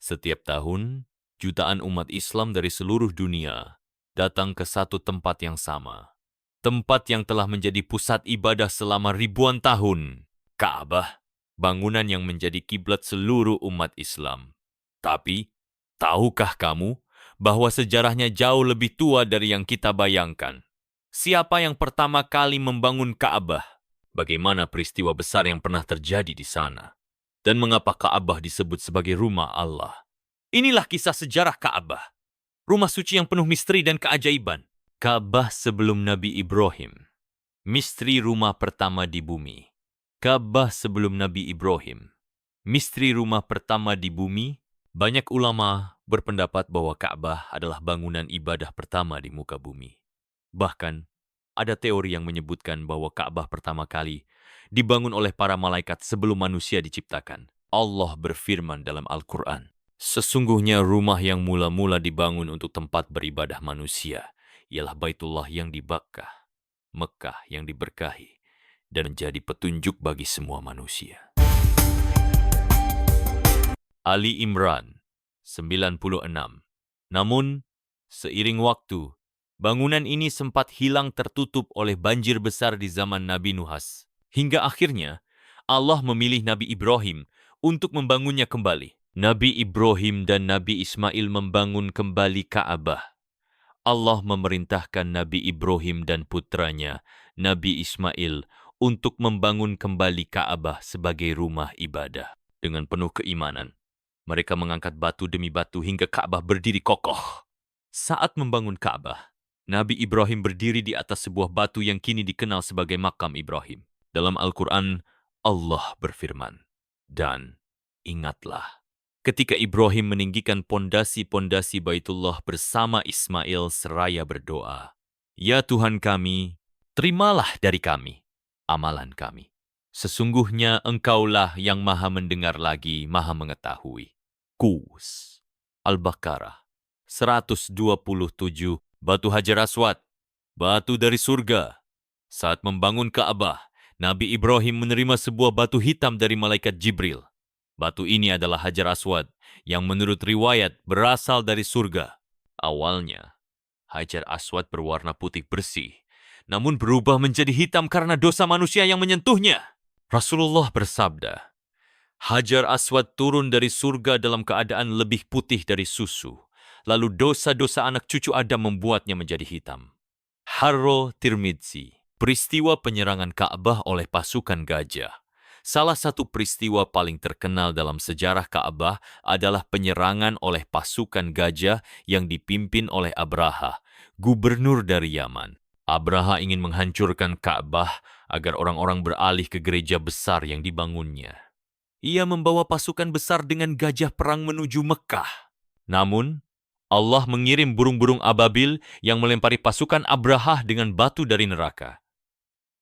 Setiap tahun, jutaan umat Islam dari seluruh dunia datang ke satu tempat yang sama. Tempat yang telah menjadi pusat ibadah selama ribuan tahun. Ka'bah, bangunan yang menjadi kiblat seluruh umat Islam. Tapi, tahukah kamu bahwa sejarahnya jauh lebih tua dari yang kita bayangkan? Siapa yang pertama kali membangun Ka'bah? Bagaimana peristiwa besar yang pernah terjadi di sana? Dan mengapa Ka'bah disebut sebagai rumah Allah? Inilah kisah sejarah Ka'bah, rumah suci yang penuh misteri dan keajaiban. Ka'bah sebelum Nabi Ibrahim, misteri rumah pertama di bumi. Ka'bah sebelum Nabi Ibrahim, misteri rumah pertama di bumi. Banyak ulama berpendapat bahwa Ka'bah adalah bangunan ibadah pertama di muka bumi. Bahkan, ada teori yang menyebutkan bahwa Ka'bah pertama kali dibangun oleh para malaikat sebelum manusia diciptakan. Allah berfirman dalam Al-Quran, "Sesungguhnya rumah yang mula-mula dibangun untuk tempat beribadah manusia ialah Baitullah yang di Bakkah, Mekah yang diberkahi, dan menjadi petunjuk bagi semua manusia." Ali Imran 96. Namun, seiring waktu, bangunan ini sempat hilang tertutup oleh banjir besar di zaman Nabi Nuhas. Hingga akhirnya, Allah memilih Nabi Ibrahim untuk membangunnya kembali. Nabi Ibrahim dan Nabi Ismail membangun kembali Ka'bah. Allah memerintahkan Nabi Ibrahim dan putranya, Nabi Ismail, untuk membangun kembali Ka'bah sebagai rumah ibadah. Dengan penuh keimanan, mereka mengangkat batu demi batu hingga Ka'bah berdiri kokoh. Saat membangun Ka'bah, Nabi Ibrahim berdiri di atas sebuah batu yang kini dikenal sebagai makam Ibrahim. Dalam Al-Quran, Allah berfirman, "Dan ingatlah, ketika Ibrahim meninggikan pondasi-pondasi Baitullah bersama Ismail seraya berdoa, 'Ya Tuhan kami, terimalah dari kami amalan kami. Sesungguhnya Engkaulah yang maha mendengar lagi, maha mengetahui.'" Kus. Al-Baqarah 127. Batu Hajar Aswad, batu dari surga. Saat membangun Ka'bah, Nabi Ibrahim menerima sebuah batu hitam dari malaikat Jibril. Batu ini adalah Hajar Aswad, yang menurut riwayat berasal dari surga. Awalnya, Hajar Aswad berwarna putih bersih, namun berubah menjadi hitam karena dosa manusia yang menyentuhnya. Rasulullah bersabda, Hajar Aswad turun dari surga dalam keadaan lebih putih dari susu. Lalu dosa-dosa anak cucu Adam membuatnya menjadi hitam. Harro Tirmidzi, peristiwa penyerangan Ka'bah oleh pasukan gajah. Salah satu peristiwa paling terkenal dalam sejarah Ka'bah adalah penyerangan oleh pasukan gajah yang dipimpin oleh Abraha, gubernur dari Yaman. Abraha ingin menghancurkan Ka'bah agar orang-orang beralih ke gereja besar yang dibangunnya. Ia membawa pasukan besar dengan gajah perang menuju Mekah. Namun, Allah mengirim burung-burung ababil yang melempari pasukan Abraha dengan batu dari neraka.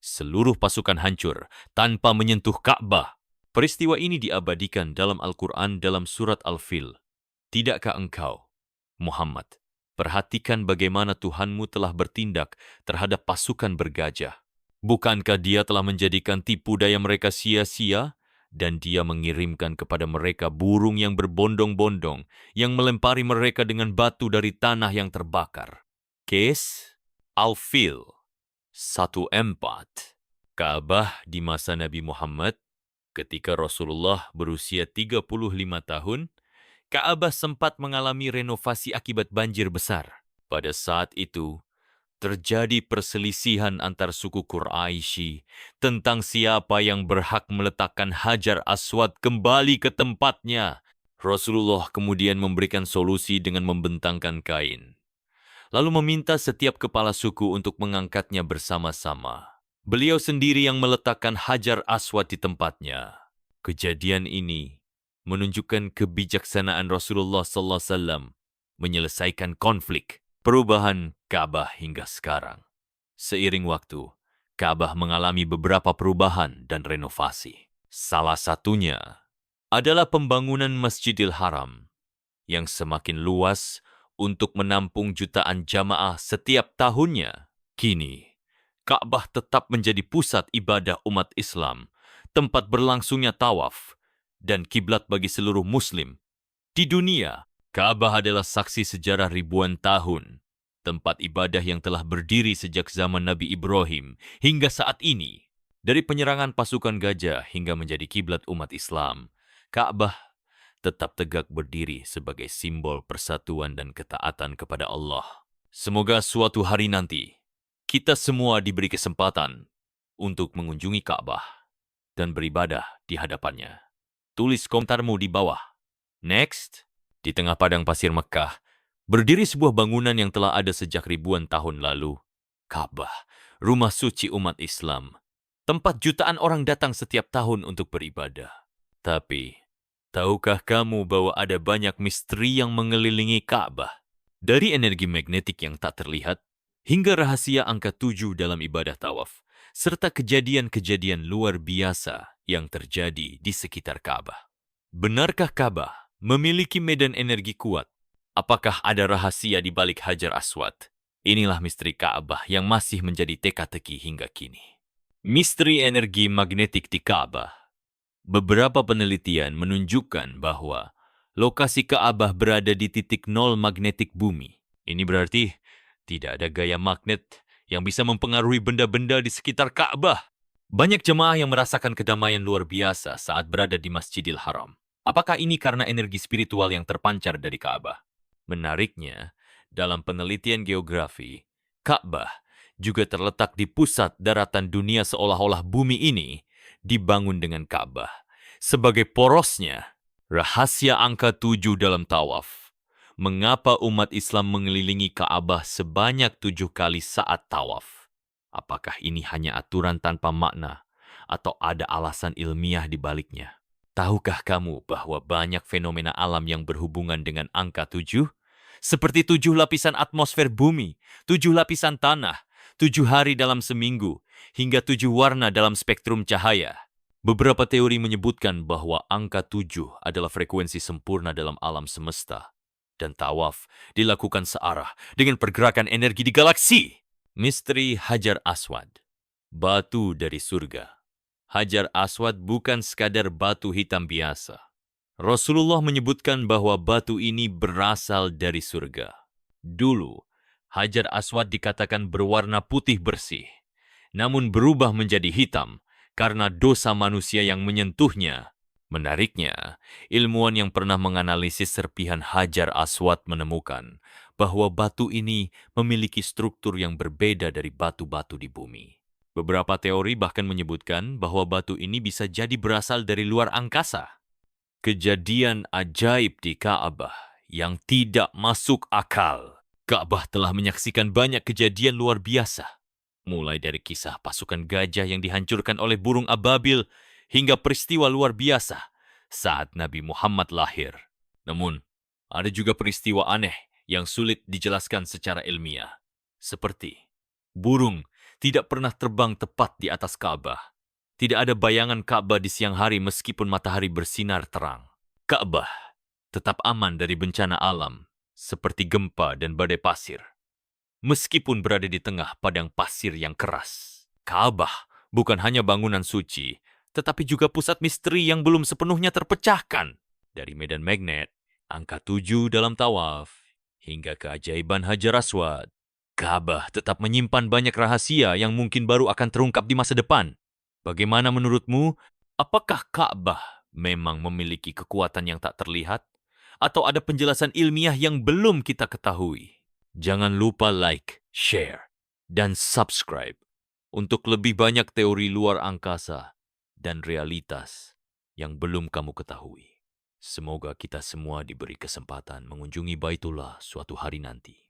Seluruh pasukan hancur tanpa menyentuh Ka'bah. Peristiwa ini diabadikan dalam Al-Quran dalam surat Al-Fil. Tidakkah engkau, Muhammad, perhatikan bagaimana Tuhanmu telah bertindak terhadap pasukan bergajah? Bukankah Dia telah menjadikan tipu daya mereka sia-sia? Dan Dia mengirimkan kepada mereka burung yang berbondong-bondong yang melempari mereka dengan batu dari tanah yang terbakar. Kes Al-Fil 1:4. Ka'bah di masa Nabi Muhammad, ketika Rasulullah berusia 35 tahun, Ka'bah sempat mengalami renovasi akibat banjir besar. Pada saat itu, terjadi perselisihan antar suku Quraisy tentang siapa yang berhak meletakkan Hajar Aswad kembali ke tempatnya. Rasulullah kemudian memberikan solusi dengan membentangkan kain, lalu meminta setiap kepala suku untuk mengangkatnya bersama-sama. Beliau sendiri yang meletakkan Hajar Aswad di tempatnya. Kejadian ini menunjukkan kebijaksanaan Rasulullah SAW menyelesaikan konflik. Perubahan Ka'bah hingga sekarang. Seiring waktu, Ka'bah mengalami beberapa perubahan dan renovasi. Salah satunya adalah pembangunan Masjidil Haram yang semakin luas untuk menampung jutaan jamaah setiap tahunnya. Kini, Ka'bah tetap menjadi pusat ibadah umat Islam, tempat berlangsungnya tawaf, dan kiblat bagi seluruh Muslim Di dunia, Ka'bah adalah saksi sejarah ribuan tahun, tempat ibadah yang telah berdiri sejak zaman Nabi Ibrahim hingga saat ini. Dari penyerangan pasukan gajah hingga menjadi kiblat umat Islam, Ka'bah tetap tegak berdiri sebagai simbol persatuan dan ketaatan kepada Allah. Semoga suatu hari nanti, kita semua diberi kesempatan untuk mengunjungi Ka'bah dan beribadah di hadapannya. Tulis komentarmu di bawah. Next, di tengah padang pasir Mekah, berdiri sebuah bangunan yang telah ada sejak ribuan tahun lalu. Ka'bah, rumah suci umat Islam. Tempat jutaan orang datang setiap tahun untuk beribadah. Tapi, tahukah kamu bahwa ada banyak misteri yang mengelilingi Ka'bah? Dari energi magnetik yang tak terlihat, hingga rahasia angka 7 dalam ibadah tawaf, serta kejadian-kejadian luar biasa yang terjadi di sekitar Ka'bah. Benarkah Ka'bah memiliki medan energi kuat? Apakah ada rahasia di balik Hajar Aswad? Inilah misteri Ka'bah yang masih menjadi teka-teki hingga kini. Misteri energi magnetik di Ka'bah. Beberapa penelitian menunjukkan bahwa lokasi Ka'bah berada di titik nol magnetik bumi. Ini berarti tidak ada gaya magnet yang bisa mempengaruhi benda-benda di sekitar Ka'bah. Banyak jemaah yang merasakan kedamaian luar biasa saat berada di Masjidil Haram. Apakah ini karena energi spiritual yang terpancar dari Ka'bah? Menariknya, dalam penelitian geografi, Ka'bah juga terletak di pusat daratan dunia seolah-olah bumi ini dibangun dengan Ka'bah. Sebagai porosnya, rahasia angka 7 dalam tawaf. Mengapa umat Islam mengelilingi Ka'bah sebanyak 7 kali saat tawaf? Apakah ini hanya aturan tanpa makna atau ada alasan ilmiah di baliknya? Tahukah kamu bahwa banyak fenomena alam yang berhubungan dengan angka 7? Seperti 7 lapisan atmosfer bumi, 7 lapisan tanah, 7 hari dalam seminggu, hingga 7 warna dalam spektrum cahaya. Beberapa teori menyebutkan bahwa angka 7 adalah frekuensi sempurna dalam alam semesta, dan tawaf dilakukan searah dengan pergerakan energi di galaksi. Misteri Hajar Aswad, batu dari surga. Hajar Aswad bukan sekadar batu hitam biasa. Rasulullah menyebutkan bahwa batu ini berasal dari surga. Dulu, Hajar Aswad dikatakan berwarna putih bersih, namun berubah menjadi hitam karena dosa manusia yang menyentuhnya. Menariknya, ilmuwan yang pernah menganalisis serpihan Hajar Aswad menemukan bahwa batu ini memiliki struktur yang berbeda dari batu-batu di bumi. Beberapa teori bahkan menyebutkan bahwa batu ini bisa jadi berasal dari luar angkasa. Kejadian ajaib di Ka'bah yang tidak masuk akal. Ka'bah telah menyaksikan banyak kejadian luar biasa. Mulai dari kisah pasukan gajah yang dihancurkan oleh burung ababil hingga peristiwa luar biasa saat Nabi Muhammad lahir. Namun, ada juga peristiwa aneh yang sulit dijelaskan secara ilmiah. Seperti, burung tidak pernah terbang tepat di atas Ka'bah. Tidak ada bayangan Ka'bah di siang hari meskipun matahari bersinar terang. Ka'bah tetap aman dari bencana alam seperti gempa dan badai pasir. Meskipun berada di tengah padang pasir yang keras. Ka'bah bukan hanya bangunan suci, tetapi juga pusat misteri yang belum sepenuhnya terpecahkan. Dari medan magnet, angka 7 dalam tawaf, hingga keajaiban Hajar Aswad. Ka'bah tetap menyimpan banyak rahasia yang mungkin baru akan terungkap di masa depan. Bagaimana menurutmu? Apakah Ka'bah memang memiliki kekuatan yang tak terlihat? Atau ada penjelasan ilmiah yang belum kita ketahui? Jangan lupa like, share, dan subscribe untuk lebih banyak teori luar angkasa dan realitas yang belum kamu ketahui. Semoga kita semua diberi kesempatan mengunjungi Baitullah suatu hari nanti.